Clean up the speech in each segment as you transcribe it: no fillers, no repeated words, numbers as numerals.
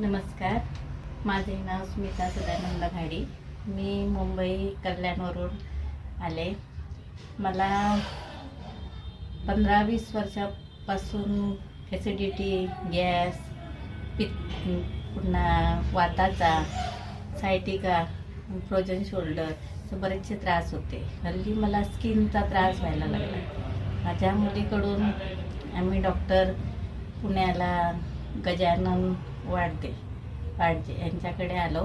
नमस्कार, माझे नाव स्मिता सदानंद घाडी. मी मुंबई कल्याणवरून आले. मला 15-20 वर्षापासून ॲसिडिटी, गॅस, पुन्हा वाताचा, सायटिका, फ्रोजन शोल्डर असे बरेचसे त्रास होते. हल्ली मला स्किनचा त्रास व्हायला लागला. माझ्या मुलीकडून आम्ही डॉक्टर पुण्याला गजानन वाडजे यांच्याकडे आलो.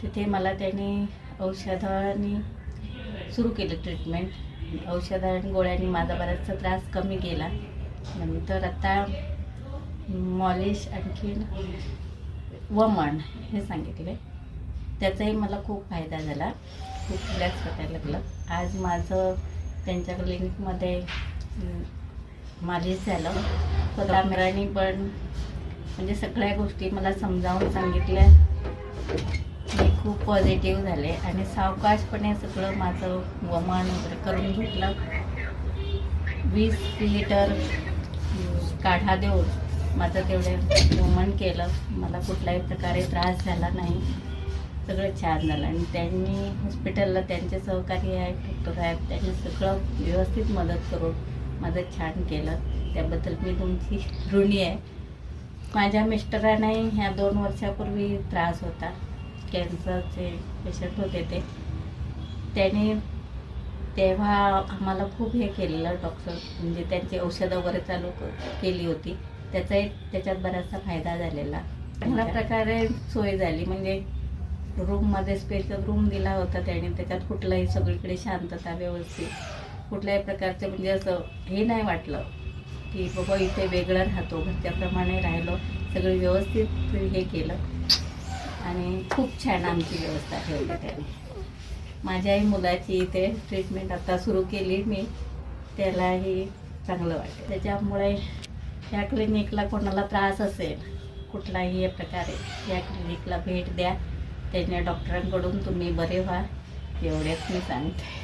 तिथे मला त्यांनी औषधांनी सुरू केलं ट्रीटमेंट. औषधा आणि गोळ्यांनी माझा बराचसा त्रास कमी केला. नंतर आता मॉलिश आणखीन वमन हे सांगितले. त्याचाही मला खूप फायदा झाला. खूप रिलॅक्स वाटायला लागलं. आज माझं त्यांच्या क्लिनिकमध्ये मालिश झालं. डॉक्टरांनी पण म्हणजे सगळ्या गोष्टी मला समजावून सांगितल्या. मी खूप पॉझिटिव्ह झाले आणि सावकाशपणे सगळं माझं वमन वगैरे करून घेतलं. 20 लिटर काढा देऊन माझं तेवढे वमन केलं. मला कुठल्याही प्रकारे त्रास झाला नाही. सगळं छान झालं आणि त्यांनी हॉस्पिटलला त्यांचे सहकारी आहेत, डॉक्टर आहेत, त्यांनी सगळं व्यवस्थित मदत करून माझं छान केलं. त्याबद्दल मी तुमची ऋणी आहे. माझ्या मिस्टरांनाही ह्या 2 वर्षापूर्वी त्रास होता. कॅन्सरचे पेशंट होते ते. त्याने तेव्हा आम्हाला खूप हे केलेलं डॉक्टर, म्हणजे त्यांची औषधं वगैरे चालू केली होती. त्याच्यात बराचसा फायदा झालेला. चांगल्या प्रकारे सोय झाली. म्हणजे रूममध्ये स्पेशल रूम दिला होता त्याने. त्याच्यात कुठलाही सगळीकडे शांतता, व्यवस्थित कुठल्याही प्रकारचे म्हणजे असं हे नाही वाटलं की बाबा इथे वेगळं राहतो. घरच्याप्रमाणे राहिलो. सगळं व्यवस्थित हे केलं आणि खूप छान आमची व्यवस्था ठेवली त्याने. माझ्याही मुलाची इथे ट्रीटमेंट आता सुरू केली मी. त्यालाही चांगलं वाटतं. त्याच्यामुळे या क्लिनिकला कोणाला त्रास असेल कुठलाही प्रकारे या क्लिनिकला भेट द्या. त्याने डॉक्टरांकडून तुम्ही बरे व्हा एवढ्याच मी सांगते.